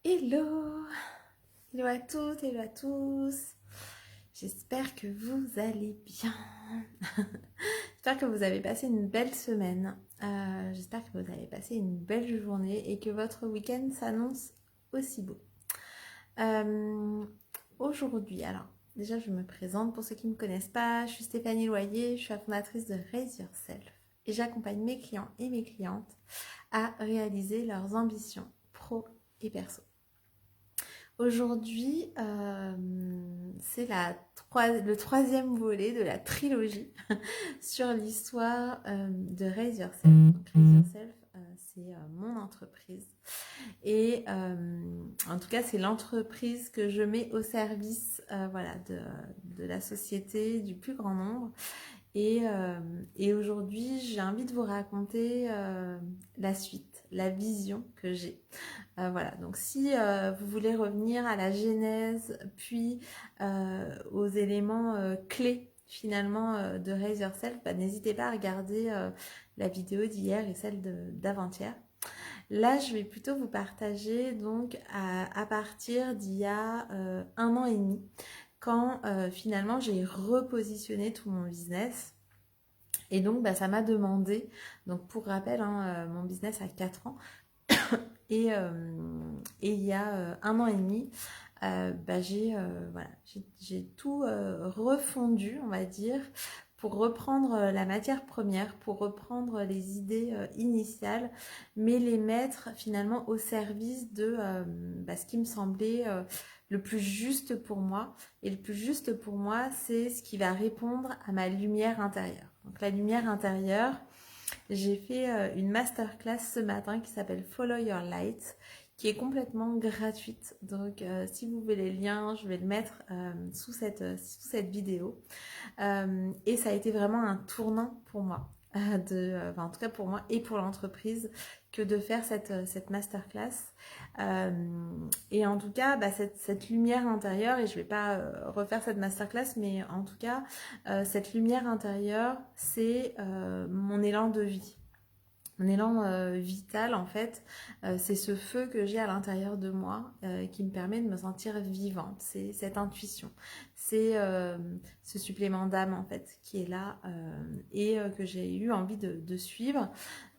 Hello! Hello à toutes, hello à tous. J'espère que vous allez bien. J'espère que vous avez passé une belle semaine. J'espère que vous avez passé une belle journée et que votre week-end s'annonce aussi beau. Euh, Aujourd'hui, alors déjà je me présente pour ceux qui ne me connaissent pas. Je suis Stéphanie Loyer, je suis la fondatrice de Raise Yourself et j'accompagne mes clients et mes clientes à réaliser leurs ambitions pro et perso. Aujourd'hui, c'est le troisième volet de la trilogie sur l'histoire de Raise Yourself. Donc, Raise Yourself, c'est mon entreprise. Et en tout cas, c'est l'entreprise que je mets au service voilà, de la société, du plus grand nombre. Et aujourd'hui, j'ai envie de vous raconter la suite, la vision que j'ai. Voilà, donc si vous voulez revenir à la genèse, puis aux éléments clés finalement de Raise Yourself, n'hésitez pas à regarder la vidéo d'hier et celle d'avant-hier. Là, je vais plutôt vous partager donc à partir d'il y a 1 an et demi, quand finalement j'ai repositionné tout mon business. Et donc, ça m'a demandé, donc pour rappel, mon business a 4 ans, et il y a 1 an et demi, j'ai tout refondu, on va dire, pour reprendre la matière première, pour reprendre les idées initiales, mais les mettre finalement au service de ce qui me semblait le plus juste pour moi. Et le plus juste pour moi, c'est ce qui va répondre à ma lumière intérieure. Donc la lumière intérieure, j'ai fait une masterclass ce matin qui s'appelle Follow Your Light, qui est complètement gratuite. Donc si vous voulez les liens, je vais le mettre sous cette vidéo. Et ça a été vraiment un tournant pour moi, en tout cas pour moi et pour l'entreprise, que de faire cette masterclass. Et en tout cas, cette lumière intérieure, et je ne vais pas refaire cette masterclass, mais en tout cas, cette lumière intérieure, c'est mon élan de vie. Mon élan vital, en fait, c'est ce feu que j'ai à l'intérieur de moi qui me permet de me sentir vivante. C'est cette intuition, c'est ce supplément d'âme, en fait, qui est là et que j'ai eu envie de suivre.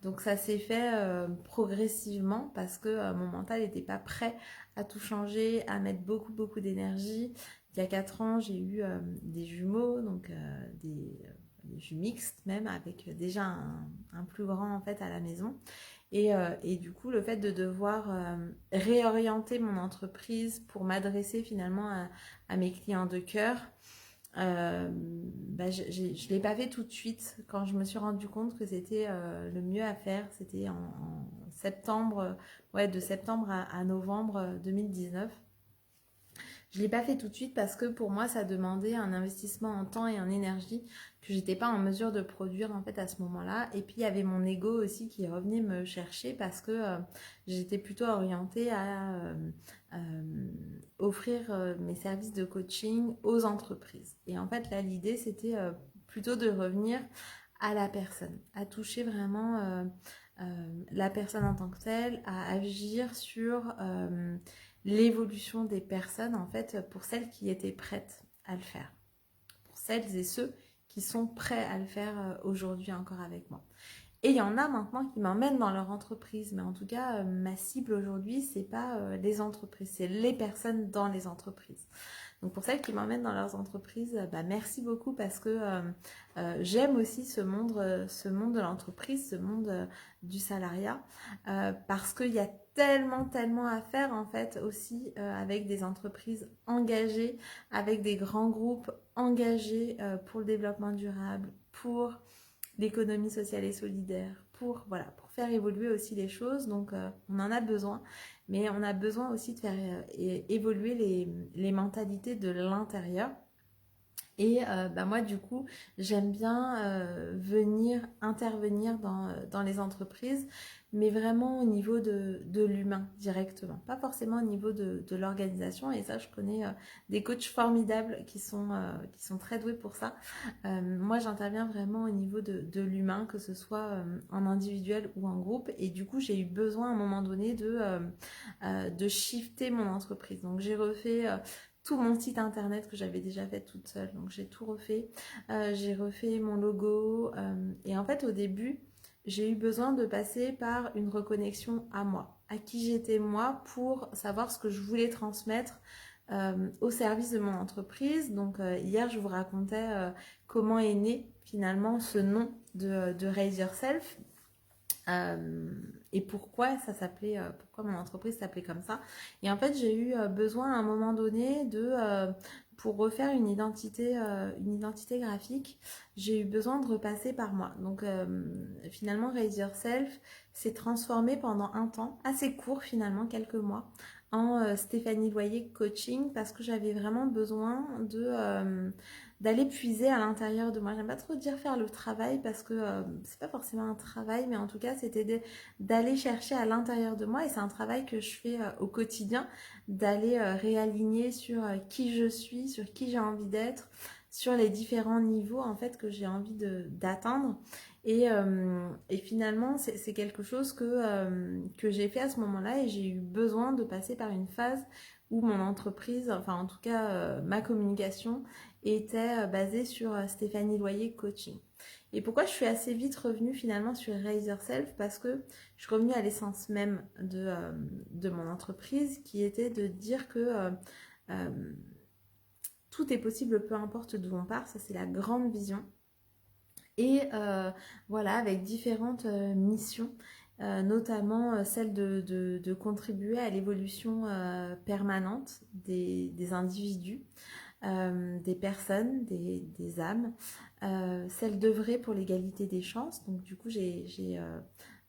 Donc ça s'est fait progressivement parce que mon mental n'était pas prêt à tout changer, à mettre beaucoup, beaucoup d'énergie. Il y a 4 ans, j'ai eu des jumeaux, donc des jumeaux mixtes même, avec déjà un plus grand en fait à la maison. Et du coup, le fait de devoir réorienter mon entreprise pour m'adresser finalement à mes clients de cœur, je ne l'ai pas fait tout de suite. Quand je me suis rendu compte que c'était le mieux à faire, c'était en septembre, de septembre à novembre 2019. Je ne l'ai pas fait tout de suite parce que pour moi, ça demandait un investissement en temps et en énergie que j'étais pas en mesure de produire en fait à ce moment-là. Et puis il y avait mon ego aussi qui revenait me chercher parce que j'étais plutôt orientée à offrir mes services de coaching aux entreprises. Et en fait là, l'idée c'était plutôt de revenir à la personne, à toucher vraiment la personne en tant que telle, à agir sur l'évolution des personnes, en fait, pour celles qui étaient prêtes à le faire. Pour celles et ceux qui sont prêts à le faire aujourd'hui encore avec moi. Et il y en a maintenant qui m'emmènent dans leur entreprise. Mais en tout cas, ma cible aujourd'hui, c'est pas les entreprises, c'est les personnes dans les entreprises. Donc pour celles qui m'emmènent dans leurs entreprises, merci beaucoup parce que j'aime aussi ce monde de l'entreprise, ce monde du salariat, parce qu'il y a tellement à faire en fait aussi avec des entreprises engagées, avec des grands groupes engagés pour le développement durable, pour l'économie sociale et solidaire, pour faire évoluer aussi les choses. Donc on en a besoin, mais on a besoin aussi de faire évoluer les mentalités de l'intérieur. Et moi, du coup, j'aime bien venir intervenir dans les entreprises, mais vraiment au niveau de l'humain directement, pas forcément au niveau de l'organisation. Et ça, je connais des coachs formidables qui sont très doués pour ça. Moi, j'interviens vraiment au niveau de l'humain, que ce soit en individuel ou en groupe. Et du coup, j'ai eu besoin à un moment donné de shifter mon entreprise. Donc, j'ai refait tout mon site internet que j'avais déjà fait toute seule. Donc j'ai tout refait. J'ai refait mon logo. Et en fait, au début, j'ai eu besoin de passer par une reconnexion à moi, à qui j'étais moi, pour savoir ce que je voulais transmettre au service de mon entreprise. Donc hier, je vous racontais comment est né finalement ce nom de Raise Yourself. Et pourquoi ça s'appelait, pourquoi mon entreprise s'appelait comme ça. Et en fait, j'ai eu besoin à un moment donné pour refaire une identité graphique, j'ai eu besoin de repasser par moi. Donc finalement, Raise Yourself s'est transformé pendant un temps, assez court finalement, quelques mois, en Stéphanie Loyer Coaching, parce que j'avais vraiment besoin d'aller puiser à l'intérieur de moi. J'aime pas trop dire faire le travail parce que c'est pas forcément un travail, mais en tout cas c'était d'aller chercher à l'intérieur de moi, et c'est un travail que je fais au quotidien, d'aller réaligner sur qui je suis, sur qui j'ai envie d'être, sur les différents niveaux en fait que j'ai envie d'atteindre. Et finalement, c'est quelque chose que j'ai fait à ce moment-là, et j'ai eu besoin de passer par une phase où mon entreprise, enfin en tout cas ma communication, était basée sur Stéphanie Loyer Coaching. Et pourquoi je suis assez vite revenue finalement sur Raise Yourself? Parce que je suis revenue à l'essence même de mon entreprise, qui était de dire que euh, tout est possible peu importe d'où on part. Ça, c'est la grande vision. Et voilà, avec différentes missions, notamment celle de contribuer à l'évolution permanente des individus, des personnes, des âmes, celle d'œuvrer pour l'égalité des chances. Donc du coup, j'ai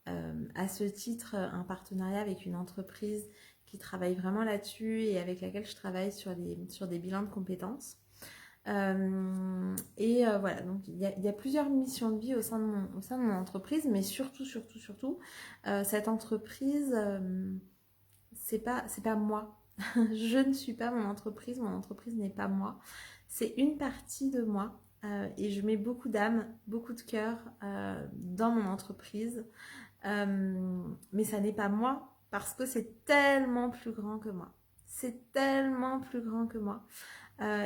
à ce titre un partenariat avec une entreprise qui travaille vraiment là-dessus, et avec laquelle je travaille sur des bilans de compétences. Voilà, donc il y a plusieurs missions de vie au sein de mon entreprise, mais surtout, cette entreprise, c'est pas moi. Je ne suis pas mon entreprise n'est pas moi. C'est une partie de moi, et je mets beaucoup d'âme, beaucoup de cœur dans mon entreprise. Mais ça n'est pas moi, parce que c'est tellement plus grand que moi. C'est tellement plus grand que moi.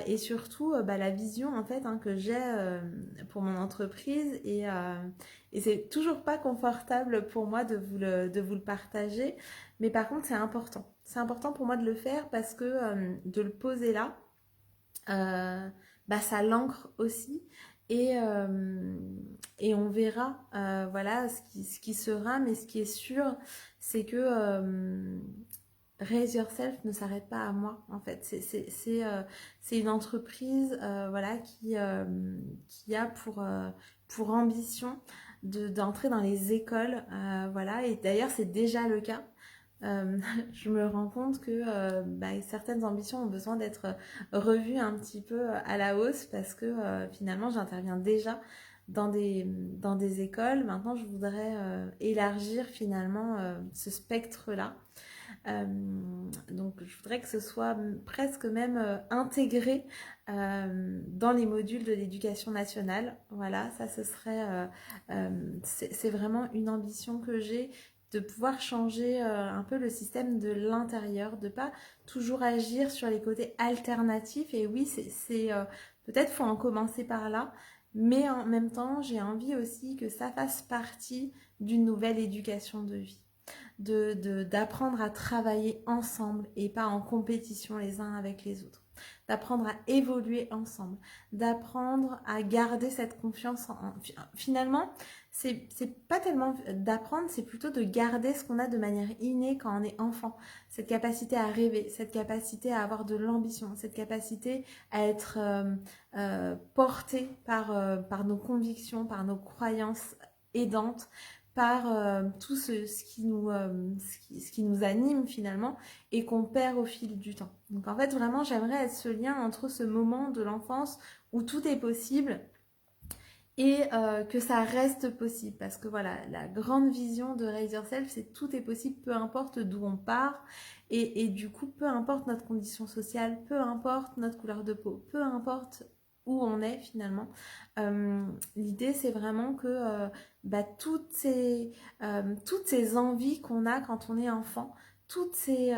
Et surtout, la vision en fait que j'ai pour mon entreprise, et c'est toujours pas confortable pour moi de vous le partager, mais par contre c'est important. C'est important pour moi de le faire, parce que de le poser là, ça l'ancre aussi, et on verra voilà ce qui sera, mais ce qui est sûr, c'est que Raise Yourself ne s'arrête pas à moi en fait. C'est une entreprise voilà, qui a pour ambition d'entrer dans les écoles, voilà, et d'ailleurs c'est déjà le cas. Je me rends compte que certaines ambitions ont besoin d'être revues un petit peu à la hausse, parce que finalement j'interviens déjà dans des écoles. Maintenant, je voudrais élargir finalement ce spectre-là. Euh, donc, je voudrais que ce soit presque même intégré dans les modules de l'éducation nationale. Voilà, ça, ce serait, c'est vraiment une ambition que j'ai, de pouvoir changer un peu le système de l'intérieur, de pas toujours agir sur les côtés alternatifs. Et oui, peut-être faut en commencer par là, mais en même temps, j'ai envie aussi que ça fasse partie d'une nouvelle éducation de vie, d'apprendre à travailler ensemble et pas en compétition les uns avec les autres, d'apprendre à évoluer ensemble, d'apprendre à garder cette confiance finalement, c'est pas tellement d'apprendre, c'est plutôt de garder ce qu'on a de manière innée quand on est enfant, cette capacité à rêver, cette capacité à avoir de l'ambition, cette capacité à être porté par nos convictions, par nos croyances aidantes, par tout ce qui nous anime finalement, et qu'on perd au fil du temps. Donc en fait, vraiment, j'aimerais être ce lien entre ce moment de l'enfance où tout est possible et que ça reste possible. Parce que voilà, la grande vision de Raise Yourself, c'est tout est possible, peu importe d'où on part. Et du coup, peu importe notre condition sociale, peu importe notre couleur de peau, peu importe où on est finalement. L'idée, c'est vraiment que toutes ces envies qu'on a quand on est enfant, tous ces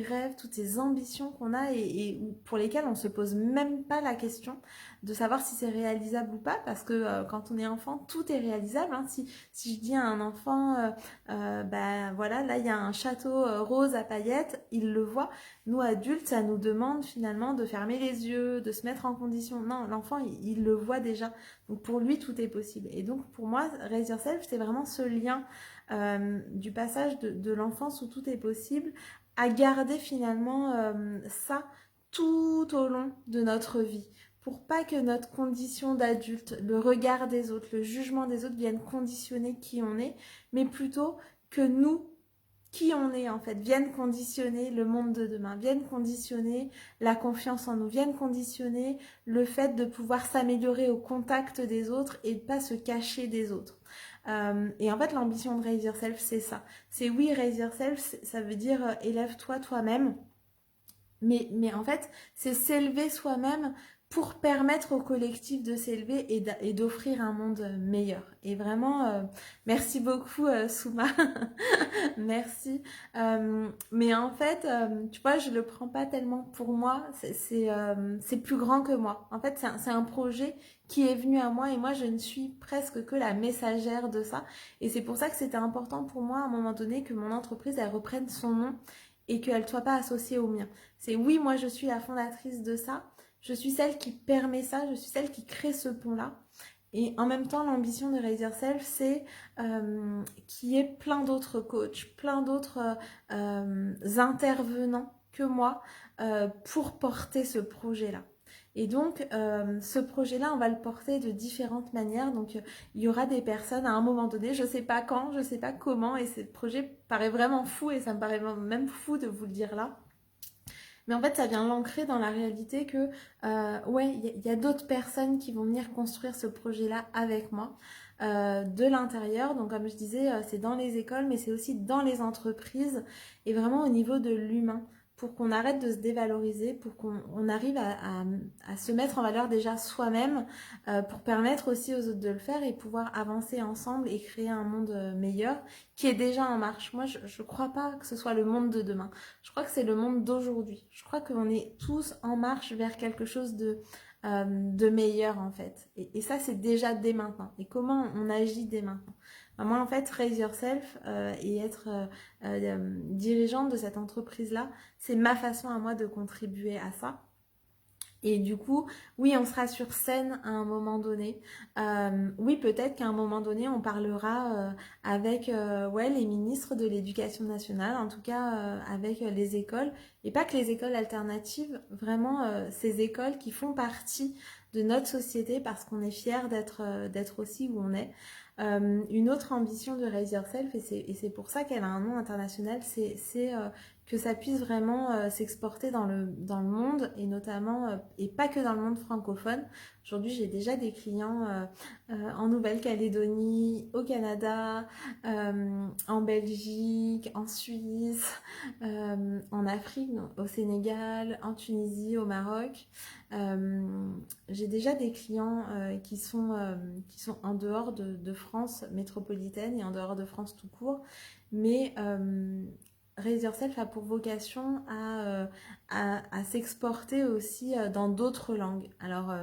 rêves, toutes ces ambitions qu'on a et pour lesquelles on ne se pose même pas la question de savoir si c'est réalisable ou pas, parce que quand on est enfant, tout est réalisable. Hein. Si je dis à un enfant, bah voilà, là il y a un château rose à paillettes, il le voit. Nous adultes, ça nous demande finalement de fermer les yeux, de se mettre en condition. Non, l'enfant, il le voit déjà. Donc pour lui, tout est possible. Et donc pour moi, Raise Yourself, c'est vraiment ce lien du passage de l'enfance où tout est possible à garder finalement ça tout au long de notre vie pour pas que notre condition d'adulte, le regard des autres, le jugement des autres viennent conditionner qui on est, mais plutôt que nous, qui on est en fait, viennent conditionner le monde de demain, viennent conditionner la confiance en nous, viennent conditionner le fait de pouvoir s'améliorer au contact des autres et de pas se cacher des autres. Et en fait, l'ambition de Raise Yourself, c'est ça. C'est oui, Raise Yourself, ça veut dire élève-toi toi-même. Mais en fait, c'est s'élever soi-même pour permettre au collectif de s'élever et d'offrir un monde meilleur. Et vraiment, merci beaucoup Souma, merci. Mais en fait, tu vois, je le prends pas tellement pour moi, c'est plus grand que moi. En fait, c'est un projet qui est venu à moi et moi, je ne suis presque que la messagère de ça. Et c'est pour ça que c'était important pour moi à un moment donné que mon entreprise, elle reprenne son nom et qu'elle ne soit pas associée au mien. C'est oui, moi je suis la fondatrice de ça, je suis celle qui permet ça, je suis celle qui crée ce pont-là. Et en même temps, l'ambition de Raise Yourself, c'est qu'il y ait plein d'autres coachs, plein d'autres intervenants que moi pour porter ce projet-là. Et donc, ce projet-là, on va le porter de différentes manières. Donc, il y aura des personnes à un moment donné, je ne sais pas quand, je ne sais pas comment, et ce projet paraît vraiment fou, et ça me paraît même fou de vous le dire là. Mais en fait, ça vient l'ancrer dans la réalité que, ouais, il y a d'autres personnes qui vont venir construire ce projet-là avec moi de l'intérieur. Donc, comme je disais, c'est dans les écoles, mais c'est aussi dans les entreprises et vraiment au niveau de l'humain pour qu'on arrête de se dévaloriser, pour qu'on arrive à se mettre en valeur déjà soi-même, pour permettre aussi aux autres de le faire et pouvoir avancer ensemble et créer un monde meilleur qui est déjà en marche. Moi, je ne crois pas que ce soit le monde de demain. Je crois que c'est le monde d'aujourd'hui. Je crois qu'on est tous en marche vers quelque chose de meilleur en fait. Et ça, c'est déjà dès maintenant. Et comment on agit dès maintenant. Ben, moi, en fait, Raise Yourself et être dirigeante de cette entreprise-là, c'est ma façon à moi de contribuer à ça. Et du coup, oui, on sera sur scène à un moment donné. Oui, peut-être qu'à un moment donné, on parlera avec ouais, les ministres de l'Éducation nationale, en tout cas avec les écoles, et pas que les écoles alternatives, vraiment ces écoles qui font partie de notre société parce qu'on est fiers d'être aussi où on est. Une autre ambition de Raise Yourself, et c'est pour ça qu'elle a un nom international, c'est que ça puisse vraiment s'exporter dans le monde et notamment, et pas que dans le monde francophone. Aujourd'hui, j'ai déjà des clients en Nouvelle-Calédonie, au Canada, en Belgique, en Suisse, en Afrique, au Sénégal, en Tunisie, au Maroc. J'ai déjà des clients qui sont en dehors de France métropolitaine et en dehors de France tout court, mais Raise Yourself a pour vocation à s'exporter aussi dans d'autres langues. Alors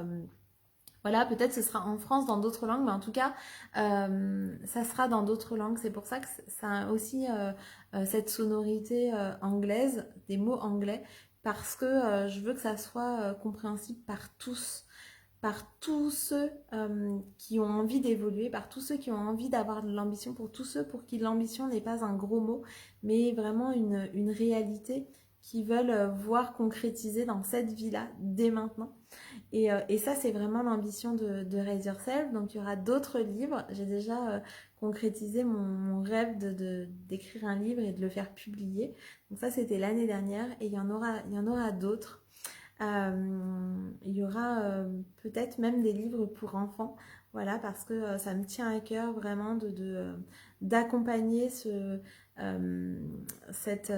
voilà, peut-être ce sera en France dans d'autres langues, mais en tout cas, ça sera dans d'autres langues. C'est pour ça que ça a aussi cette sonorité anglaise, des mots anglais, parce que je veux que ça soit compréhensible par tous ceux qui ont envie d'évoluer, par tous ceux qui ont envie d'avoir de l'ambition, pour tous ceux pour qui l'ambition n'est pas un gros mot, mais vraiment une réalité qui veulent voir concrétiser dans cette vie-là dès maintenant. Et ça, c'est vraiment l'ambition de Raise Yourself. Donc, il y aura d'autres livres. J'ai déjà concrétisé mon rêve d'écrire un livre et de le faire publier. Donc ça, c'était l'année dernière et il y en aura d'autres. Il y aura peut-être même des livres pour enfants, voilà, parce que ça me tient à cœur vraiment d'accompagner cette,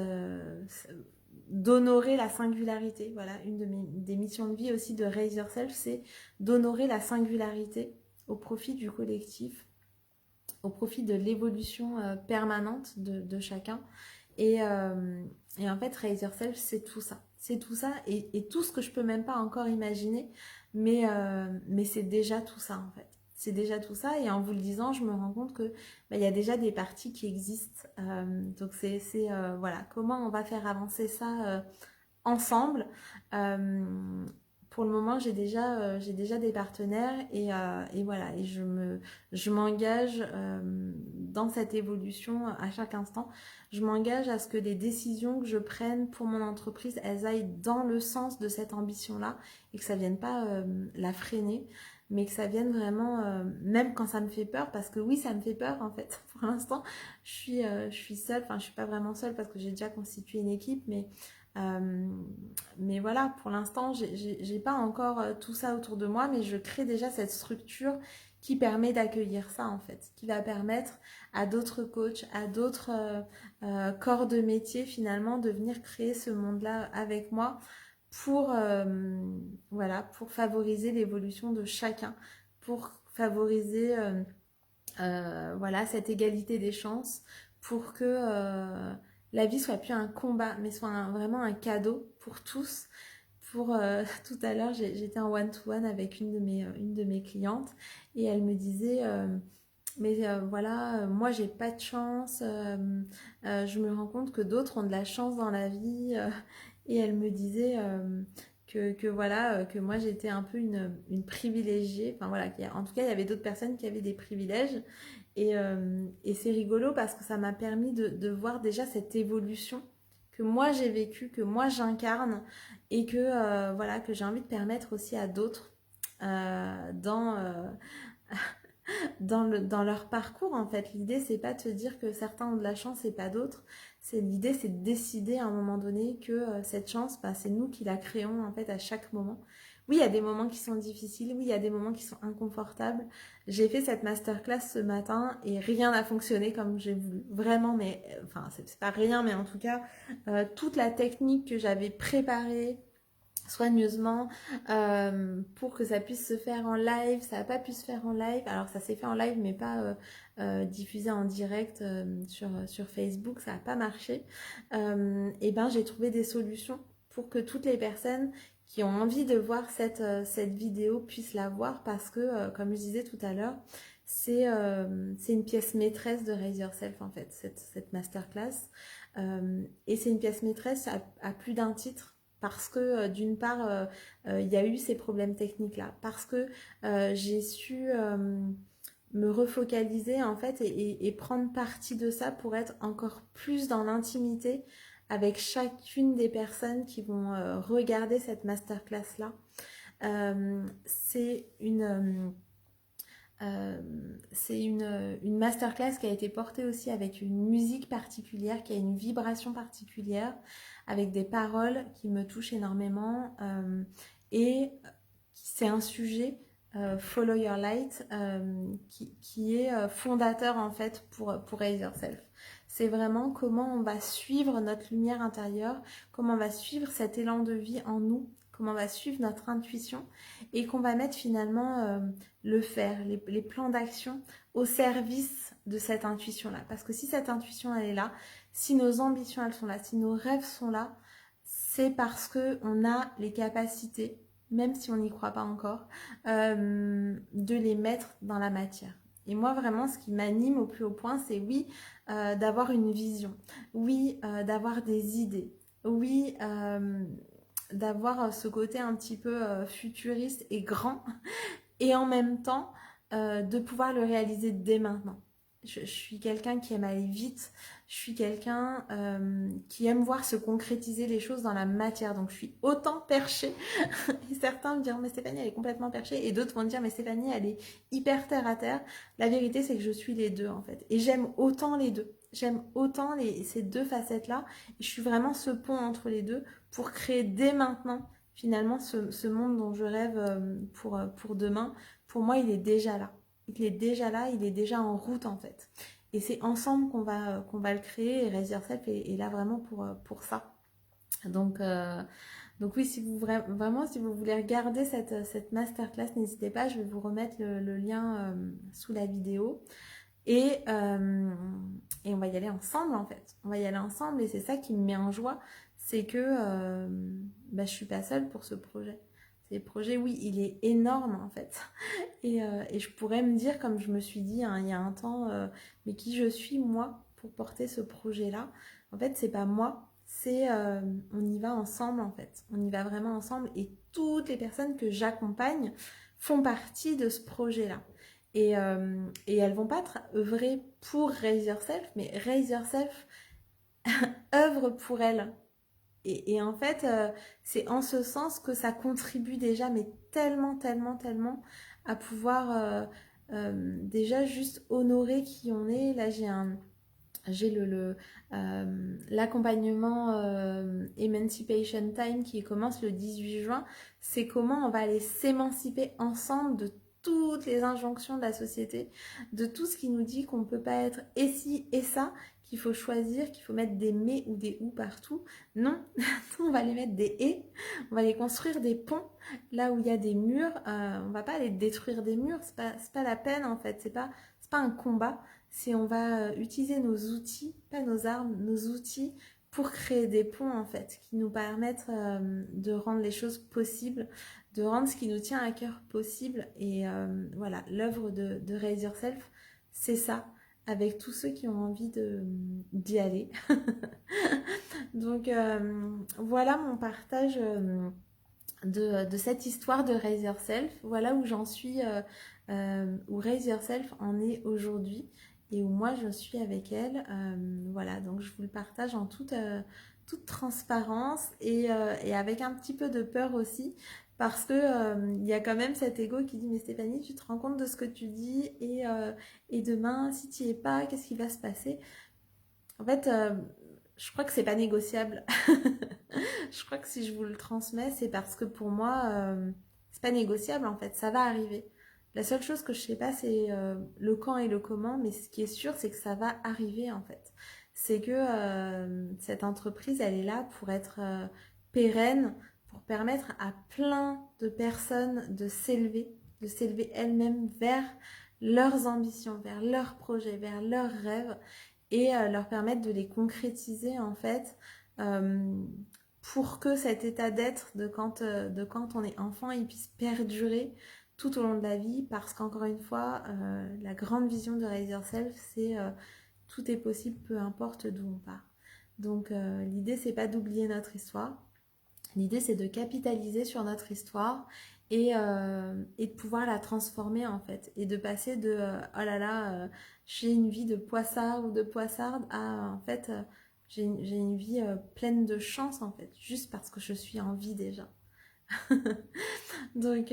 d'honorer la singularité. Voilà, des missions de vie aussi de Raise Yourself, c'est d'honorer la singularité au profit du collectif, au profit de l'évolution permanente de chacun. Et, euh, et en fait, Raise Yourself, c'est tout ça. C'est tout ça et tout ce que je peux même pas encore imaginer, mais c'est déjà tout ça en fait. C'est déjà tout ça et en vous le disant, je me rends compte que il y a déjà des parties qui existent. Donc voilà, comment on va faire avancer ça ensemble. Euh, pour le moment, j'ai déjà des partenaires et voilà, et je m'engage dans cette évolution à chaque instant. Je m'engage à ce que les décisions que je prenne pour mon entreprise, elles aillent dans le sens de cette ambition-là et que ça vienne pas la freiner, mais que ça vienne vraiment, même quand ça me fait peur, parce que oui, ça me fait peur en fait. Pour l'instant, je suis seule, enfin, je suis pas vraiment seule parce que j'ai déjà constitué une équipe, euh, mais voilà, pour l'instant, j'ai pas encore tout ça autour de moi, mais je crée déjà cette structure qui permet d'accueillir ça en fait, qui va permettre à d'autres coachs, à d'autres corps de métier finalement de venir créer ce monde-là avec moi pour voilà, pour favoriser l'évolution de chacun, pour favoriser voilà, cette égalité des chances pour que la vie soit plus un combat, mais soit vraiment un cadeau pour tous. Pour tout à l'heure, j'étais en one-to-one avec une de mes clientes et elle me disait mais voilà, moi j'ai pas de chance, je me rends compte que d'autres ont de la chance dans la vie et elle me disait que voilà, que moi j'étais un peu une privilégiée, enfin voilà, en tout cas il y avait d'autres personnes qui avaient des privilèges et c'est rigolo parce que ça m'a permis de voir déjà cette évolution que moi j'ai vécue, que moi j'incarne et que voilà, que j'ai envie de permettre aussi à d'autres dans leur parcours en fait. L'idée c'est pas de te dire que certains ont de la chance et pas d'autres. L'idée c'est de décider à un moment donné que cette chance, bah, c'est nous qui la créons en fait à chaque moment. Oui, il y a des moments qui sont difficiles, oui, il y a des moments qui sont inconfortables. J'ai fait cette masterclass ce matin et rien n'a fonctionné comme j'ai voulu. Vraiment, mais enfin, c'est pas rien, mais en tout cas, toute la technique que j'avais préparée, soigneusement pour que ça puisse se faire en live. Ça n'a pas pu se faire en live. Alors ça s'est fait en live mais pas diffusé en direct sur Facebook. Ça n'a pas marché. Et ben j'ai trouvé des solutions pour que toutes les personnes qui ont envie de voir cette vidéo puissent la voir parce que, comme je disais tout à l'heure, c'est une pièce maîtresse de Raise Yourself en fait, cette masterclass. Et c'est une pièce maîtresse à plus d'un titre parce que d'une part, il y a eu ces problèmes techniques-là, parce que j'ai su me refocaliser en fait et prendre parti de ça pour être encore plus dans l'intimité avec chacune des personnes qui vont regarder cette masterclass-là. C'est une masterclass qui a été portée aussi avec une musique particulière, qui a une vibration particulière, avec des paroles qui me touchent énormément. Et c'est un sujet, Follow Your Light, qui est fondateur en fait pour Raise Yourself. C'est vraiment comment on va suivre notre lumière intérieure, comment on va suivre cet élan de vie en nous, comment on va suivre notre intuition et qu'on va mettre finalement le faire, les plans d'action au service de cette intuition-là. Parce que si cette intuition elle est là, si nos ambitions elles sont là, si nos rêves sont là, c'est parce qu'on a les capacités, même si on n'y croit pas encore, de les mettre dans la matière. Et moi vraiment ce qui m'anime au plus haut point, c'est oui, d'avoir une vision, oui, d'avoir des idées, oui, d'avoir ce côté un petit peu futuriste et grand, et en même temps de pouvoir le réaliser dès maintenant. Je suis quelqu'un qui aime aller vite, je suis quelqu'un qui aime voir se concrétiser les choses dans la matière, donc je suis autant perchée, et certains me diront mais Stéphanie elle est complètement perchée, et d'autres vont me dire mais Stéphanie elle est hyper terre à terre. La vérité c'est que je suis les deux en fait, et j'aime autant les deux, j'aime autant ces deux facettes là, et je suis vraiment ce pont entre les deux pour créer dès maintenant finalement, ce monde dont je rêve pour demain, pour moi, il est déjà là. Il est déjà là, il est déjà en route en fait. Et c'est ensemble qu'on va le créer et Raise Yourself est là vraiment pour ça. Donc, donc oui, si vous vraiment, si vous voulez regarder cette masterclass, n'hésitez pas, je vais vous remettre le lien sous la vidéo. Et, euh, et on va y aller ensemble en fait. On va y aller ensemble et c'est ça qui me met en joie, c'est que bah, je suis pas seule pour ce projet. Ce projet, oui, il est énorme en fait. Et je pourrais me dire, comme je me suis dit hein, il y a un temps, mais qui je suis moi pour porter ce projet-là. En fait, c'est pas moi, c'est on y va ensemble en fait. On y va vraiment ensemble et toutes les personnes que j'accompagne font partie de ce projet-là. Et elles vont pas œuvrer pour Raise Yourself, mais Raise Yourself œuvre pour elles. Et en fait, c'est en ce sens que ça contribue déjà, mais tellement, tellement, tellement à pouvoir déjà juste honorer qui on est. Là, j'ai l'accompagnement Emancipation Time qui commence le 18 juin. C'est comment on va aller s'émanciper ensemble de toutes les injonctions de la société, de tout ce qui nous dit qu'on ne peut pas être et ci et ça, qu'il faut choisir, qu'il faut mettre des mais ou des ou partout. Non, on va les mettre des et, on va les construire des ponts là où il y a des murs. On va pas aller détruire des murs, c'est pas la peine en fait, c'est pas un combat. C'est on va utiliser nos outils, pas nos armes, nos outils pour créer des ponts en fait, qui nous permettent de rendre les choses possibles, de rendre ce qui nous tient à cœur possible. Et voilà, l'œuvre de Raise Yourself, c'est ça, avec tous ceux qui ont envie d'y aller. Donc voilà mon partage de cette histoire de Raise Yourself. Voilà où j'en suis, où Raise Yourself en est aujourd'hui et où moi je suis avec elle. Voilà, donc je vous le partage en toute transparence et avec un petit peu de peur aussi. Parce que il y a quand même cet ego qui dit mais Stéphanie, tu te rends compte de ce que tu dis et demain si tu n'y es pas, qu'est-ce qui va se passer? En fait, je crois que c'est pas négociable. Je crois que si je vous le transmets, c'est parce que pour moi, c'est pas négociable en fait, ça va arriver. La seule chose que je sais pas, c'est le quand et le comment, mais ce qui est sûr, c'est que ça va arriver en fait. C'est que cette entreprise, elle est là pour être pérenne, pour permettre à plein de personnes de s'élever elles-mêmes vers leurs ambitions, vers leurs projets, vers leurs rêves et leur permettre de les concrétiser en fait euh, pour que cet état d'être de quand on est enfant il puisse perdurer tout au long de la vie parce qu'encore une fois la grande vision de Raise Yourself c'est tout est possible peu importe d'où on part. Donc l'idée c'est pas d'oublier notre histoire, l'idée c'est de capitaliser sur notre histoire et de pouvoir la transformer en fait et de passer de oh là là j'ai une vie de poissard ou de poissarde à en fait j'ai une vie pleine de chance en fait juste parce que je suis en vie déjà. Donc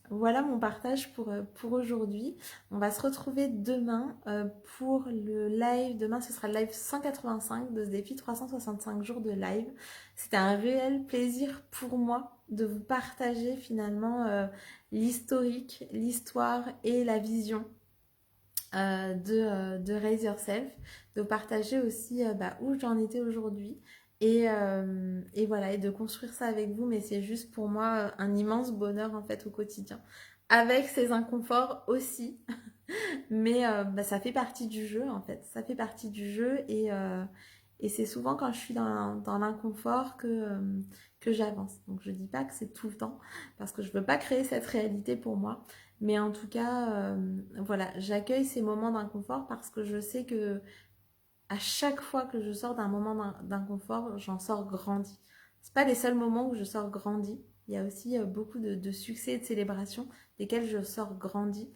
voilà mon partage pour aujourd'hui. On va se retrouver demain pour le live. Demain ce sera le live 185 de ce défi 365 jours de live. C'était un réel plaisir pour moi de vous partager finalement l'historique, l'histoire et la vision de Raise Yourself, de partager aussi où j'en étais aujourd'hui et voilà, et de construire ça avec vous, mais c'est juste pour moi un immense bonheur en fait au quotidien, avec ses inconforts aussi, mais ça fait partie du jeu en fait, ça fait partie du jeu et c'est souvent quand je suis dans l'inconfort que j'avance. Donc je dis pas que c'est tout le temps, parce que je veux pas créer cette réalité pour moi, mais en tout cas, voilà, j'accueille ces moments d'inconfort parce que je sais que à chaque fois que je sors d'un moment d'inconfort, j'en sors grandi. C'est pas les seuls moments où je sors grandi. Il y a aussi beaucoup de succès et de célébrations desquels je sors grandi.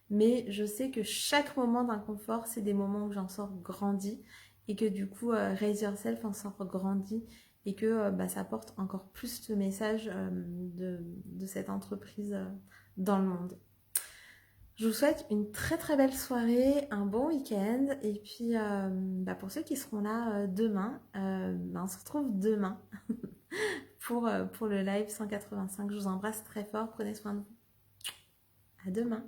Mais je sais que chaque moment d'inconfort, c'est des moments où j'en sors grandi et que du coup, Raise Yourself en sort grandi et que ça porte encore plus ce message de cette entreprise dans le monde. Je vous souhaite une très très belle soirée, un bon week-end et puis pour ceux qui seront là demain, on se retrouve demain pour le live 185. Je vous embrasse très fort. Prenez soin de vous. À demain.